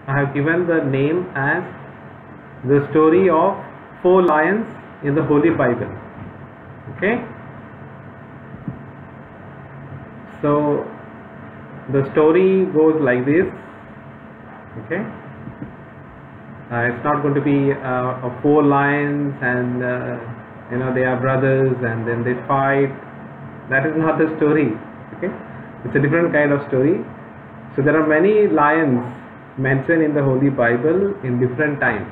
I have given the name as the story of 4 lions in the Holy Bible. Okay, so the story goes like this. Okay, it's not going to be 4 lions and they are brothers and then they fight. That is not the story. Okay, it's a different kind of story. So there are many lions mentioned in the Holy Bible in different times.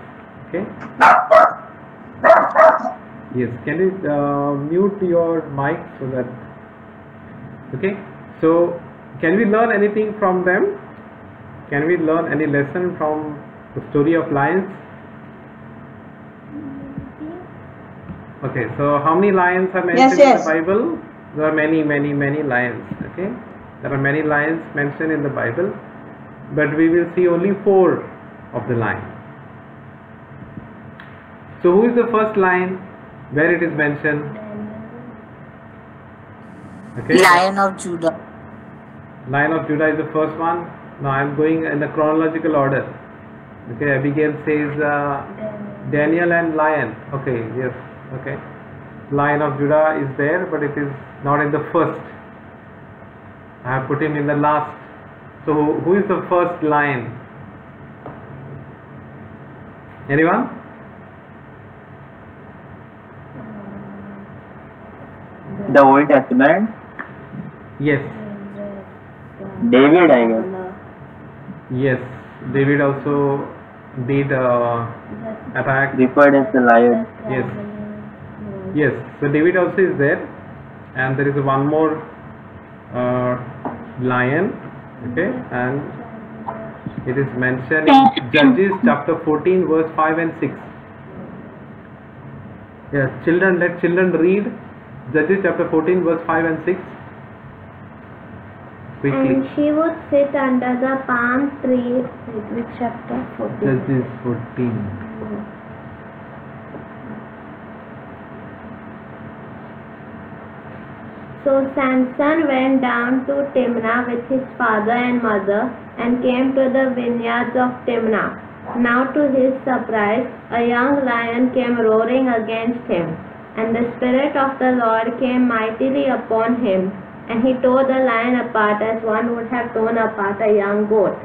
Okay. Yes, can you mute your mic so that. Okay, so can we learn anything from them? Can we learn any lesson from the story of lions? Okay, so how many lions are mentioned in the Bible? There are many lions. Okay, there are many lions mentioned in the Bible, but we will see only 4 of the lions. So who is the first lion where it is mentioned? Okay. Lion of Judah. Lion of Judah is the first one. Now I am going in the chronological order. Okay, Abigail says Daniel and lion. Okay, yes, okay. Lion of Judah is there, but it is not in the first. I have put him in the last. So who is the first lion? Anyone? The Old Testament? Yes. David, I guess. Yes, David also did attack. Referred as the lion. Yes. Yes, so David also is there, and there is one more lion. Okay, and it is mentioned in Judges chapter 14 verse 5 and 6. Yes, children, let children read Judges chapter 14 verse 5 and 6. Quickly. And she would sit under the palm tree. Which chapter? 14. Judges 14. So Samson went down to Timnah with his father and mother and came to the vineyards of Timnah. Now to his surprise, a young lion came roaring against him, and the Spirit of the Lord came mightily upon him, and he tore the lion apart as one would have torn apart a young goat,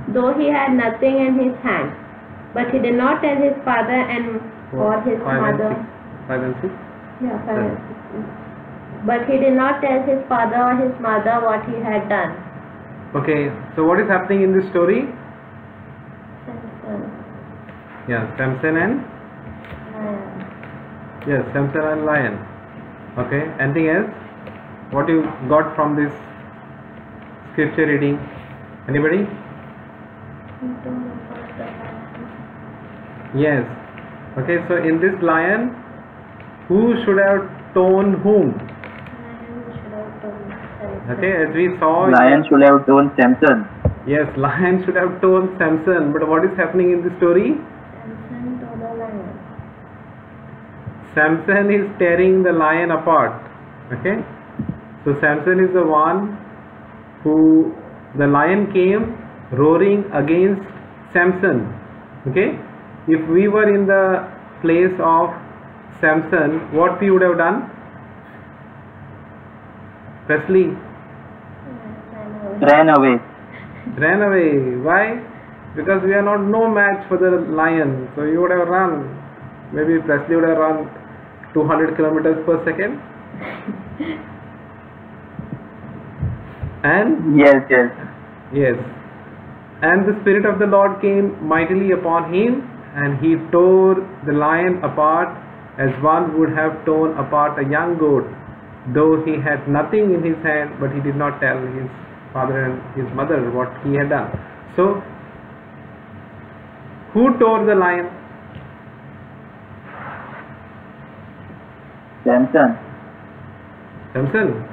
though he had nothing in his hand. But he did not tell his father or his mother. 5 and 6? Yeah, 5 and 6. But he did not tell his father or his mother what he had done. Okay, so what is happening in this story? Samson. Yeah, Samson and? Yes, Samson and lion. Okay, anything else? What you got from this scripture reading? Anybody? Yes. Okay, so in this lion, who should have torn whom? Okay, as we saw, lion should have torn Samson. Yes, lion should have torn Samson. But what is happening in the story? Samson tore the lion. Samson is tearing the lion apart. Okay, so Samson is the one who the lion came roaring against Samson. Okay, if we were in the place of Samson, what we would have done? Presley? Ran away. Ran away. Why? Because we are not no match for the lion. So you would have run. Maybe Presley would have run 200 kilometers per second. And? Yes. And the Spirit of the Lord came mightily upon him, and he tore the lion apart as one would have torn apart a young goat, though he had nothing in his hand, but he did not tell his father and his mother what he had done. So, who tore the lion? Samson. Samson?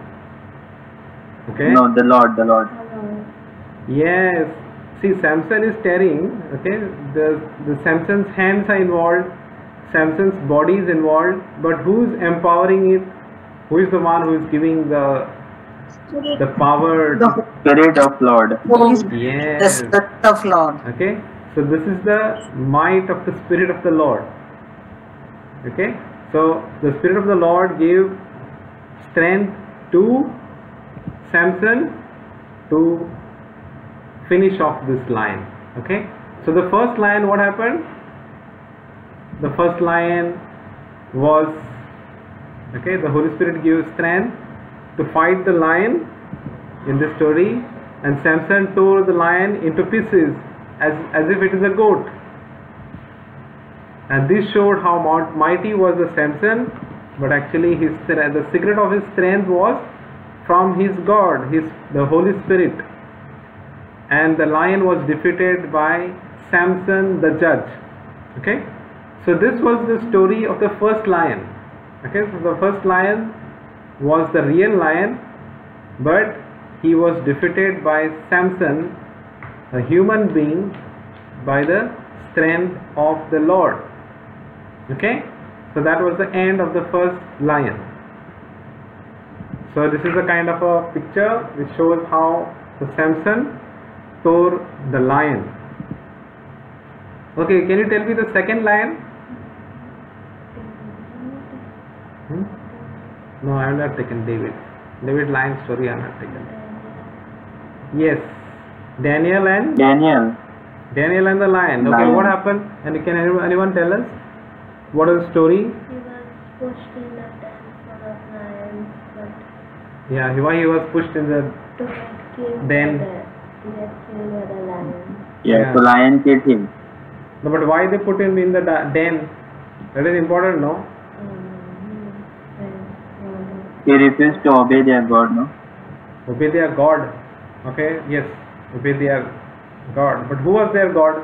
Okay. No, the Lord. Yes. See, Samson is tearing. Okay. The Samson's hands are involved. Samson's body is involved. But who is empowering it? Who is the one who is giving the power? The Spirit of Lord. Yes. The Spirit of Lord. Okay. So this is the might of the Spirit of the Lord. Okay, so the Spirit of the Lord gave strength to Samson to finish off this lion. Okay, so the first lion, what happened? The first lion was, okay, the Holy Spirit gave strength to fight the lion in this story, and Samson tore the lion into pieces as if it is a goat. And this showed how mighty was the Samson, but actually the secret of his strength was from his God, the Holy Spirit. And the lion was defeated by Samson the judge. Okay, so this was the story of the first lion. Okay, so the first lion was the real lion, but he was defeated by Samson, a human being, by the strength of the Lord. Okay, so that was the end of the first lion. So this is a kind of a picture which shows how the Samson tore the lion. Okay, can you tell me the second lion? No, I have not taken David. David lion story I have not taken. Yes, Daniel and the lion. Okay, Lion. what happened? And can anyone tell us what is the story? He was pushed in the den full of lions, but Yeah, why he was pushed in the to get killed Den. by the lion. Yes, so lion killed him. no, but why they put him in the den? That is important, no? He refused to obey their God, no? Obey their God. Okay, yes, obey their God. But who was their God?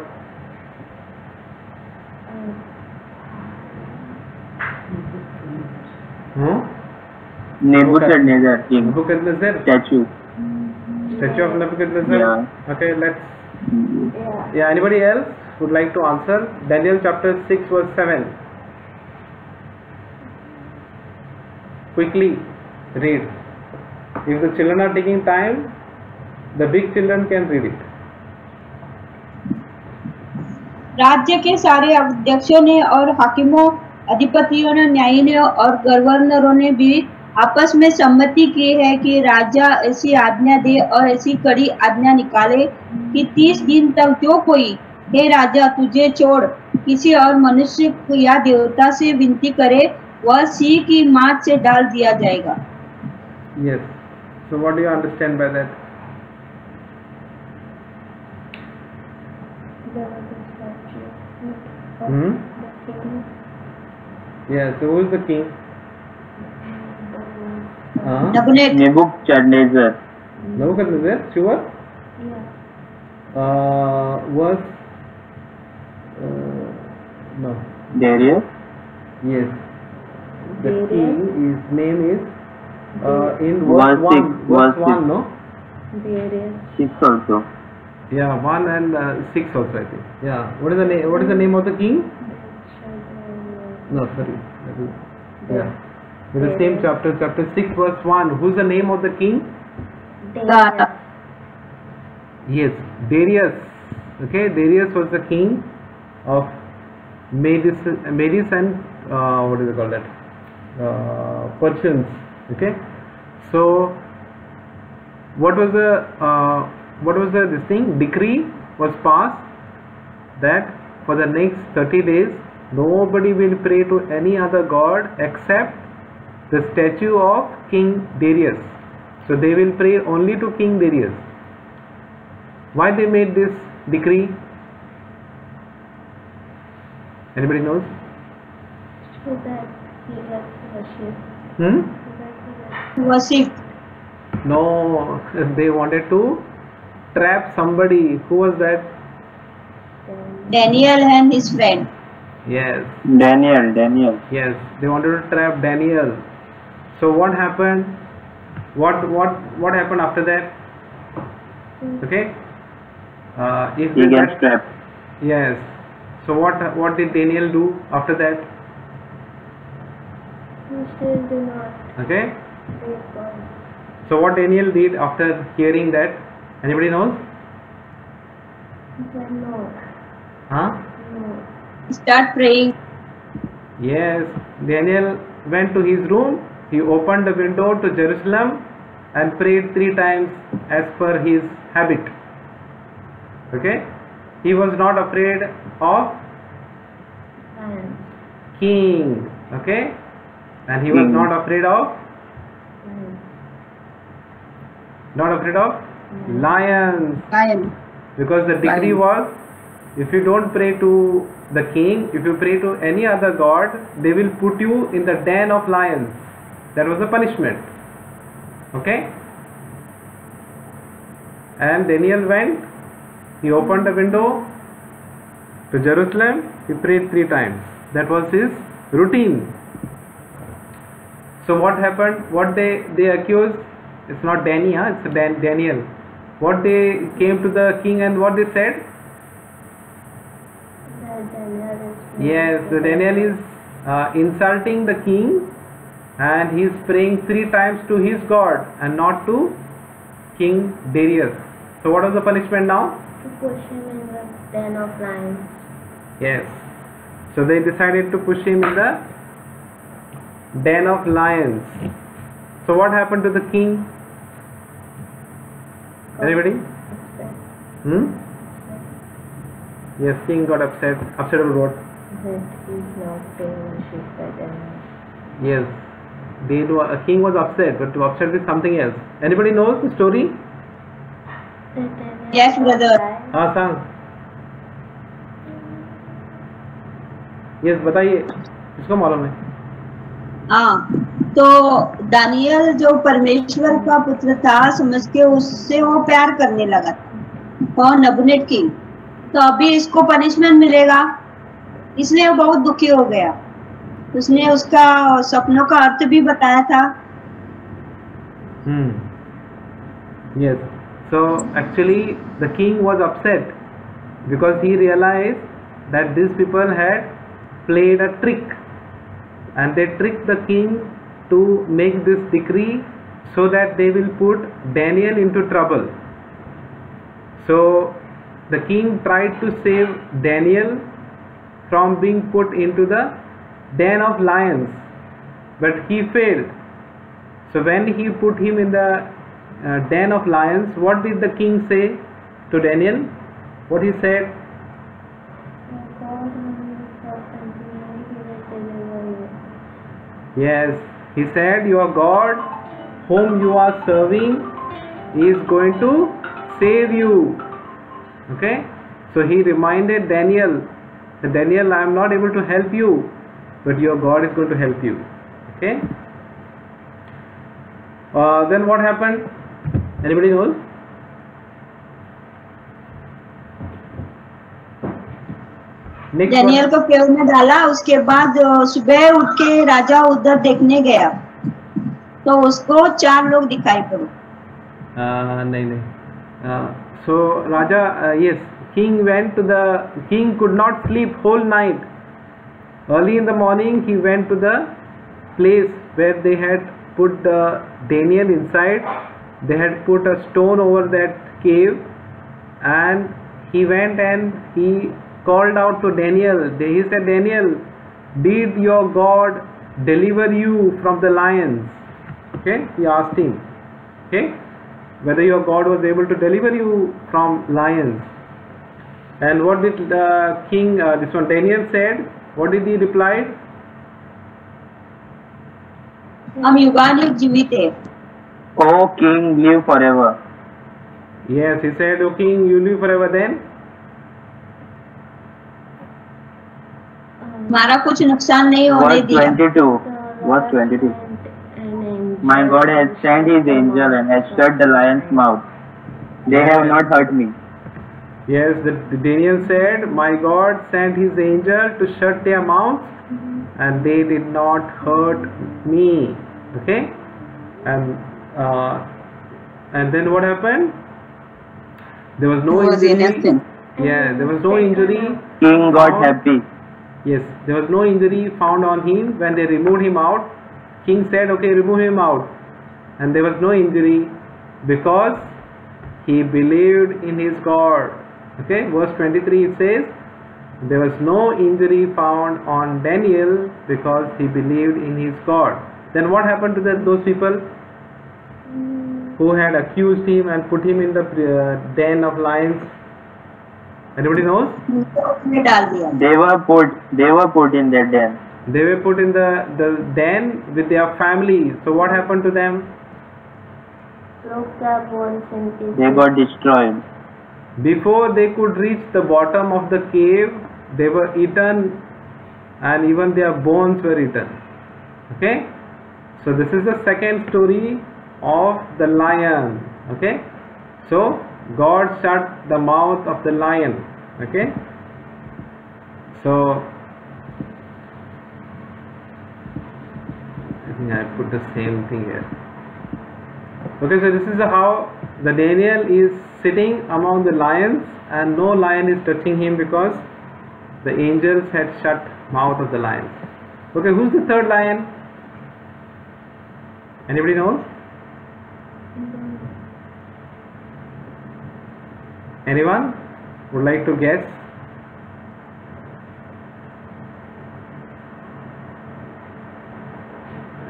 Nebuchadnezzar, king. Nebuchadnezzar. Statue. Statue of Nebuchadnezzar. Yeah. Okay, let's. Yeah. Yeah, anybody else would like to answer? Daniel chapter 6 verse 7. Quickly read. If the children are taking time, the big children can read it. राज्य के सारे अध्यक्षों ने और हाकिमों, अधिपतियों ने, न्यायियों और गवर्नरों ने भी आपस में सम्मति की है कि राजा ऐसी आज्ञा दे और ऐसी कड़ी आज्ञा निकाले कि 30 दिन तक जो कोई हे राजा तुझे छोड़ किसी और मनुष्य या देवता से विनती करे वह सिंह की मांद से डाल दिया जाएगा. Yes. So what do you understand by that? Hmm? Yeah. So who is the king? Nebuchadnezzar. Nebuchadnezzar. Sure. Was no. Darius. Yes. The Darius? king. His name is in Verse verse 1. six, Verse verse 1. No. Darius. 6 also. Yeah. 1 and 6 also, I think. Yeah. What is the name? What is the name of the king? No, sorry. That is, yeah. With the same chapter, chapter 6, verse 1. Who's the name of the king? Darius. Yes, Darius. Okay, Darius was the king of Medes and what is it called that? Persians. Okay. So, what was the this thing? Decree was passed that for the next 30 days nobody will pray to any other god except the statue of King Darius. So they will pray only to King Darius. Why they made this decree? Anybody knows? So that he has worshipped. वसिफ. No, they wanted to trap somebody. Who was that? Daniel and his friend. Yes, Daniel. yes. They wanted to trap Daniel. So what happened? What happened after that? Okay. If He they gets had- trapped. Yes. So what did Daniel do after that? He still do not Okay. praise God. So what Daniel did after hearing that? Anybody knows? He said no. Huh? Start praying. Yes, Daniel went to his room, he opened the window to Jerusalem and prayed 3 times as per his habit. Okay? He was not afraid of Lions. king. Okay? And he was King. not afraid of lions. Lion. Because the decree was, if you don't pray to the king, if you pray to any other god, they will put you in the den of lions. That was the punishment. Okay? And Daniel went, he opened the window to Jerusalem, he prayed 3 times. That was his routine. So what happened? What they accused, it's not Danny, it's Daniel. What they came to the king and what they said? Yes, the Daniel is insulting the king and he is praying 3 times to his God and not to King Darius. So what was the punishment now? To push him in the den of lions. Yes. So they decided to push him in the den of lions. So what happened to the king? Anybody? Upset. Yes, king got upset. Upset over what? That he's not paying worship by Daniel. Yes. A king was upset, but upset with something else. Anybody knows the story? That Daniel Yes, brother. हाँ सांग. Yes, बताइए. किसको मालूम है? हाँ, तो Daniel जो परमेश्वर का पुत्र था समझ के उससे वो प्यार करने लगा था। कौन? नबूकदनेस्सर किंग। तो अभी इसको पनिशमेंट मिलेगा, इसलिए वो बहुत दुखी हो गया। उसने उसका सपनों का अर्थ भी बताया था। Yes. So actually the king was upset because he realized that these people had played a trick and they tricked the king to make this decree so that they will put Daniel into trouble. So the king tried to save Daniel from being put into the den of lions, but he failed. So when he put him in the den of lions, what did the king say to Daniel? What he said? God whom you serve continually, he will deliver you. Yes, he said, your God whom you are serving is going to save you. Okay, so he reminded Daniel that Daniel, I am not able to help you, but your God is going to help you. Okay, then what happened? Anybody knows? Next Daniel one. को पेड़ में डाला। उसके बाद सुबह उठ के राजा उधर देखने गया तो उसको 4 लोग दिखाई पड़े। नहीं. So Raja, yes, king went to the king could not sleep whole night. Early in the morning he went to the place where they had put the Daniel inside. They had put a stone over that cave, and he went and he called out to Daniel. He said, Daniel, did your God deliver you from the lions? Okay, he asked him. Okay, whether your God was able to deliver you from lions. And what did the king, Daniel said? What did he reply? हम युगानुयुग जीवित है। O king, live forever. Yes, he said, O king, you live forever. Then हमारा कुछ नुकसान नहीं होने Verse दिया। 22. Verse 22. My God has sent his angel and has shut the lion's mouth. They have not hurt me. yes, the Daniel said, my God sent his angel to shut their mouths, and they did not hurt me. Okay, and then what happened? There was no He was injury. innocent. Yeah, there was no injury. King got happy. Yes, there was no injury found on him when they removed him out. King said, okay, remove him out. And there was no injury because he believed in his God. Okay, verse 23 it says, there was no injury found on Daniel because he believed in his God. Then what happened to those people who had accused him and put him in the den of lions? Anybody knows? They were put in that den. They were put in the den with their family. So what happened to them? Broke their bones in pieces. They got destroyed. Before they could reach the bottom of the cave, they were eaten, and even their bones were eaten. Okay? So this is the second story of the lion. Okay? So God shut the mouth of the lion. Okay? So I think I put the same thing here. Okay, so this is how the Daniel is sitting among the lions, and no lion is touching him because the angels had shut mouth of the lions. Okay, who's the third lion? Anybody knows? Anyone would like to guess?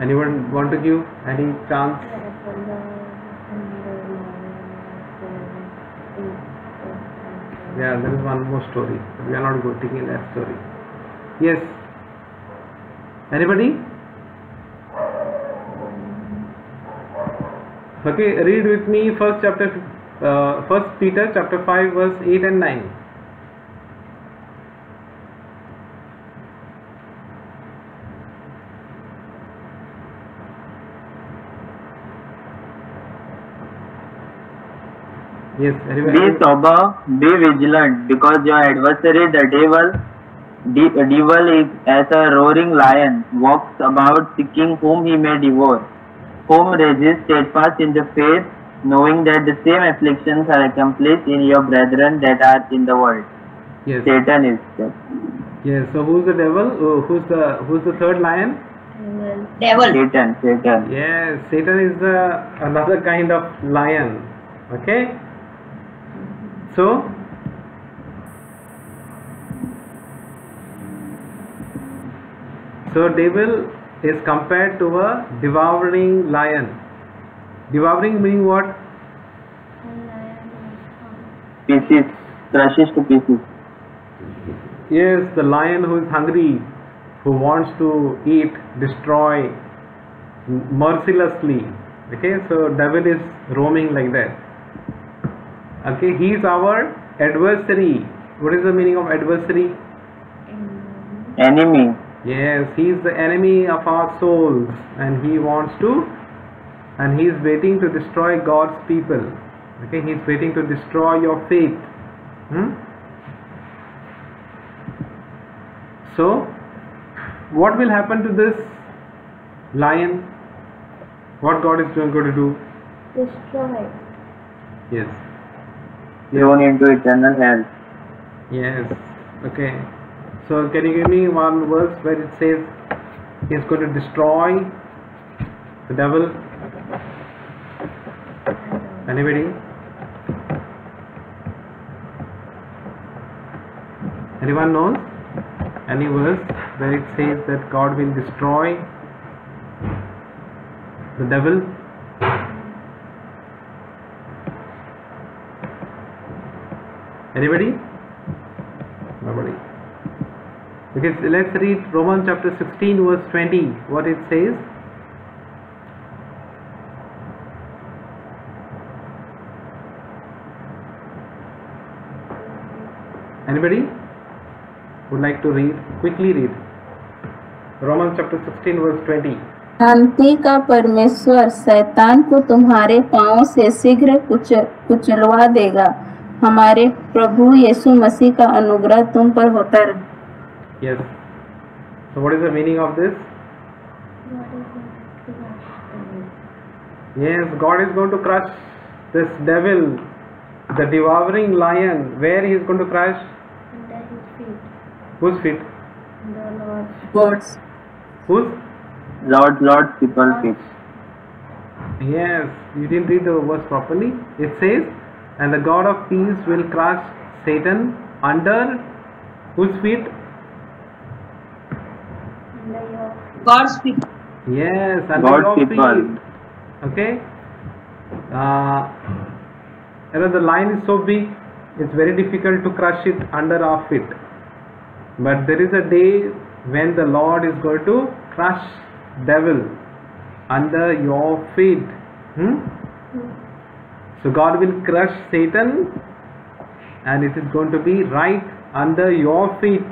Anyone want to give any chance? Yeah, there is one more story. We are not going taking that story. Yes. Anybody? Okay, read with me first Peter chapter 5 verse 8 and 9. Yes, anybody? Be sober, be vigilant, because your adversary, the devil is as a roaring lion, walks about seeking whom he may devour. Whom resist steadfast in the faith, knowing that the same afflictions are accomplished in your brethren that are in the world. Yes. Satan is that. Yes. So who's the devil? Who's the third lion? Devil. Satan. Yes, Satan is another kind of lion. Okay. So devil is compared to a devouring lion. Devouring meaning what? Pieces, crushes to pieces. Yes, the lion who is hungry, who wants to eat, destroy mercilessly. Okay, so devil is roaming like that. Okay, he is our adversary. What is the meaning of adversary? Enemy. Yes, he is the enemy of our souls, and he is waiting to destroy God's people. Okay, he is waiting to destroy your faith. So, what will happen to this lion? What God is going to do? Destroy. Yes. Thrown into eternal hell. Yes. Okay. So can you give me one verse where it says he is going to destroy the devil? Anybody? Anyone knows? Any verse where it says that God will destroy the devil? Anybody? Nobody. Okay, so let's read Romans chapter 16 verse 20. What it says? Anybody would like to read? Quickly read. Romans chapter 16 verse 20. शांति का परमेश्वर शैतान को तुम्हारे पांवों से शीघ्र कुचलवा देगा। हमारे प्रभु यीशु मसीह का अनुग्रह तुम पर होता रहे। Yes. So what is the meaning of this? Yes, God is going to crush this devil, the devouring lion. Where he is going to crush? Under his feet. Whose feet? The Lord's. God's. Whose? Lord's people feet. Yes, you didn't read the verse properly. It says, and the God of peace will crush Satan under Whose feet? God's people. Yes, under God's your people. feet. Okay. The lion is so big, it's very difficult to crush it under our feet. But there is a day when the Lord is going to crush devil under your feet. So God will crush Satan, and it is going to be right under your feet.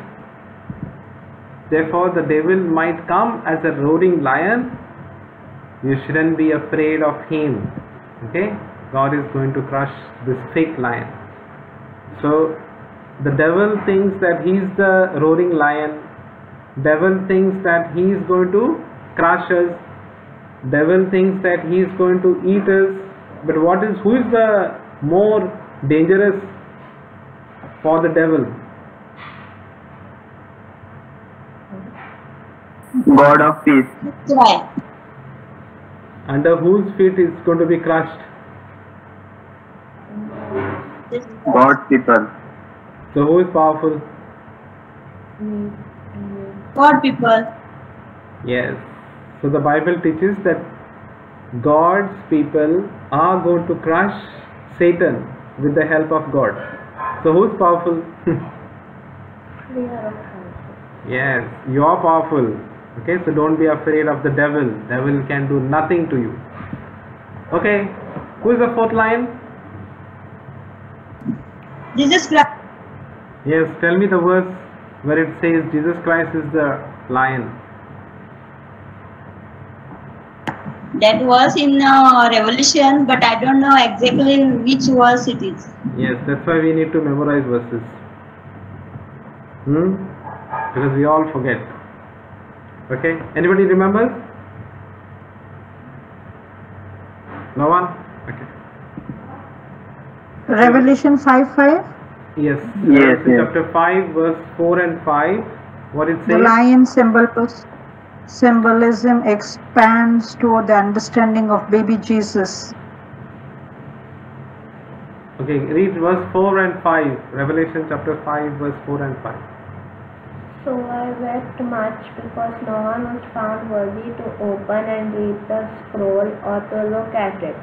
Therefore the devil might come as a roaring lion. You shouldn't be afraid of him. Okay, God is going to crush this fake lion. So the devil thinks that he is the roaring lion. Devil thinks that he is going to crush us. Devil thinks that he is going to eat us. But who is the more dangerous for the devil? God of peace. That's right. Under whose feet is going to be crushed? God's people. So who is powerful? God people. Yes. So the Bible teaches that God's people are going to crush Satan with the help of God. So who is powerful? Yes, you are powerful. Okay, so don't be afraid of the devil. Devil can do nothing to you. Okay, who is the fourth lion? Jesus Christ. Yes, tell me the verse where it says Jesus Christ is the lion. That was in Revelation, but I don't know exactly which verse it is. Yes, that's why we need to memorize verses. Because we all forget. Okay, anybody remembers? No one? Okay. Revelation 5:5. Yes. Yes, yes. Chapter 5, verse 4 and 5. What it The says? lion symbolism expands to the understanding of baby Jesus. Okay, read verse 4 and 5. Revelation chapter 5, verse 4 and 5. So I wept much because no one was found worthy to open and read the scroll or to look at it.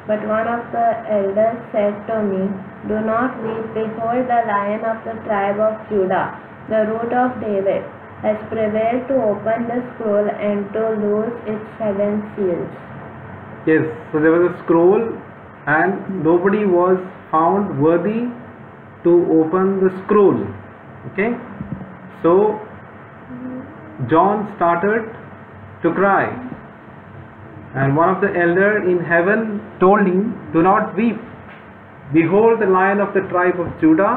But one of the elders said to me, "Do not weep. Behold, the Lion of the tribe of Judah, the Root of David, has prevailed to open the scroll and to loose its 7 seals." Yes, so there was a scroll and nobody was found worthy to open the scroll. Okay, so John started to cry, and one of the elder in heaven told him, "Do not weep. Behold, the Lion of the tribe of Judah,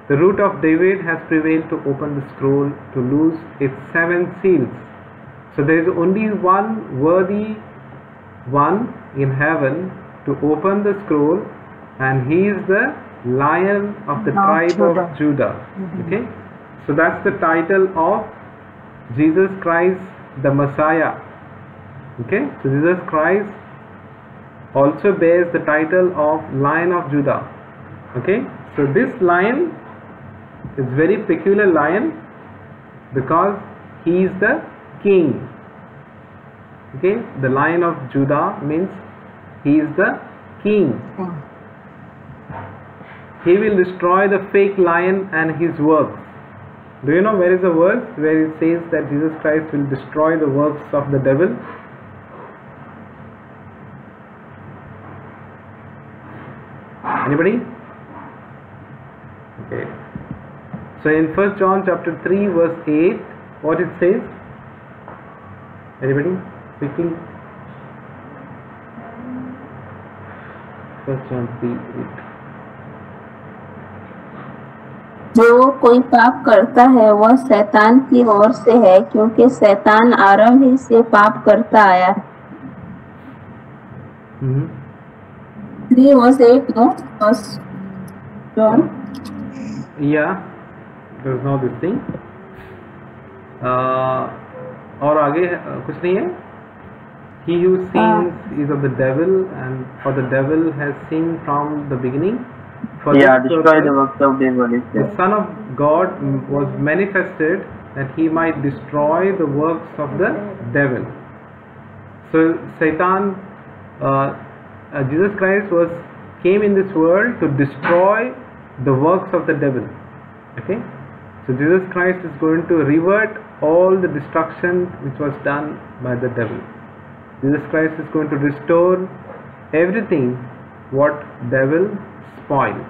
the Root of David, has prevailed to open the scroll to loose its 7 seals." So there is only one worthy one in heaven to open the scroll, and he is the Lion of the tribe of Judah. Okay, so that's the title of Jesus Christ the Messiah. Okay, so Jesus Christ also bears the title of Lion of Judah. Okay, so this lion is very peculiar lion because he is the king. Okay, the Lion of Judah means he is the king. He will destroy the fake lion and his works. Do you know where is the verse where it says that Jesus Christ will destroy the works of the devil? Anybody? Okay. So in 1 John chapter 3 verse 8, what it says? Anybody? Quickly. 1 John 3:8. जो कोई पाप करता है वह शैतान की ओर से है, क्योंकि शैतान आरंभ ही से पाप करता आया है। 3 verse 8, no? First John. Yeah, there's no this thing. और आगे कुछ नहीं है. He who sins is of the devil, and for the devil has sinned from the beginning. For Yeah, this destroy the purpose, works of devil. the Son of God was manifested that he might destroy the works of the devil. So Satan, Jesus Christ came in this world to destroy the works of the devil. Okay, so Jesus Christ is going to revert all the destruction which was done by the devil. Jesus Christ is going to restore everything what devil spoiled.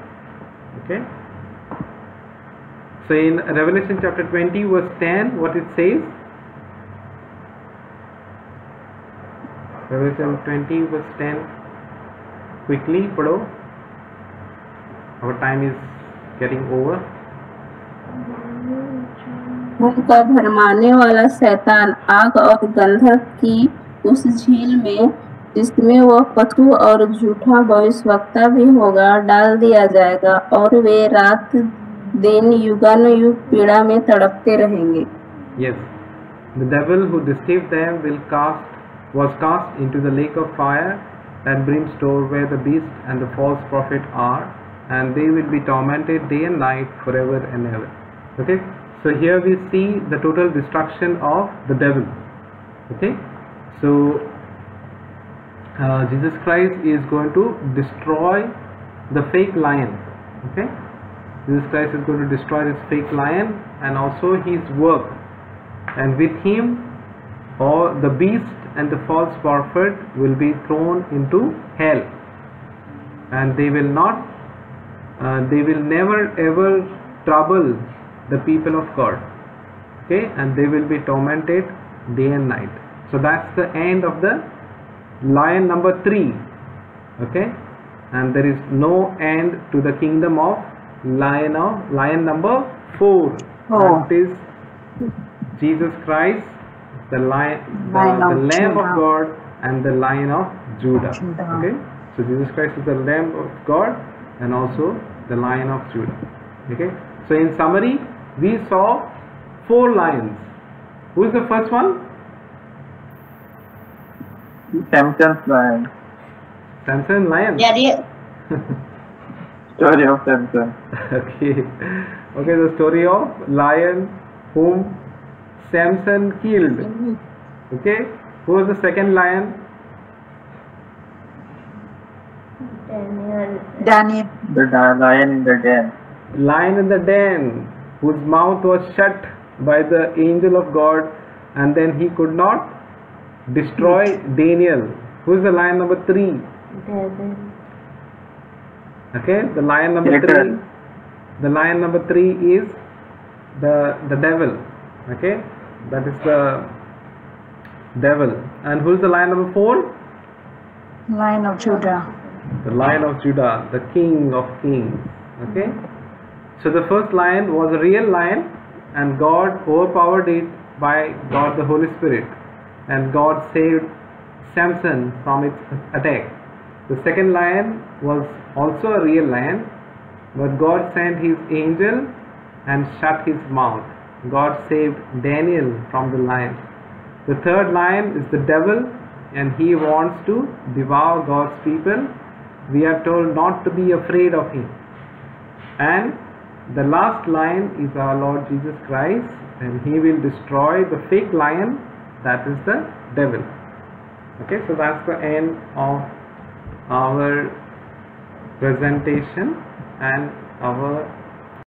Okay, so in Revelation chapter 20 verse 10, what it says? Revelation 20 verse 10, quickly padho, our time is getting over. उनका भरमाने वाला शैतान आग और गंधक की उस झील में, जिसमें वह पशु और झूठा भविष्यवक्ता भी होगा, डाल दिया जाएगा, और वे रात दिन युगानुयुग पीड़ा में तड़पते रहेंगे. Yes, the devil who deceived them was cast into the lake of fire and brimstone, where the beast and the false prophet are, and they will be tormented day and night forever and ever. Okay, so here we see the total destruction of the devil. Okay, so Jesus Christ is going to destroy the fake lion. Okay, Jesus Christ is going to destroy this fake lion and also his work, and with him all the beast and the false prophet will be thrown into hell, and they will never ever trouble the people of God. Okay, and they will be tormented day and night. So that's the end of the lion number 3. Okay, and there is no end to the kingdom of lion number 4. That is Jesus Christ, the Lamb of God and the Lion of Judah. Okay, so Jesus Christ is the Lamb of God and also the Lion of Judah. Okay, so in summary, we saw 4 lions. Who is the first one? Samson's lion. Samson lion. Yeah. Story of Samson. Okay, the story of lion whom Samson killed. Okay, who was the second lion? Daniel. The lion in the den. Lion in the den, whose mouth was shut by the angel of God, and then he could not destroy Daniel. Who is the lion number 3? Okay, the lion number 3. The lion number 3 is the devil. Okay, that is the devil. And who is the lion number 4? Lion of Judah. The Lion of Judah, the King of Kings. Okay, so the first lion was a real lion, and God overpowered it by God the Holy Spirit, and God saved Samson from its attack. The second lion was also a real lion, but God sent his angel and shut his mouth. God saved Daniel from the lion. The third lion is the devil, and he wants to devour God's people. We are told not to be afraid of him. And the last lion is our Lord Jesus Christ, and he will destroy the fake lion, that is the devil. Okay, so that's the end of our presentation and our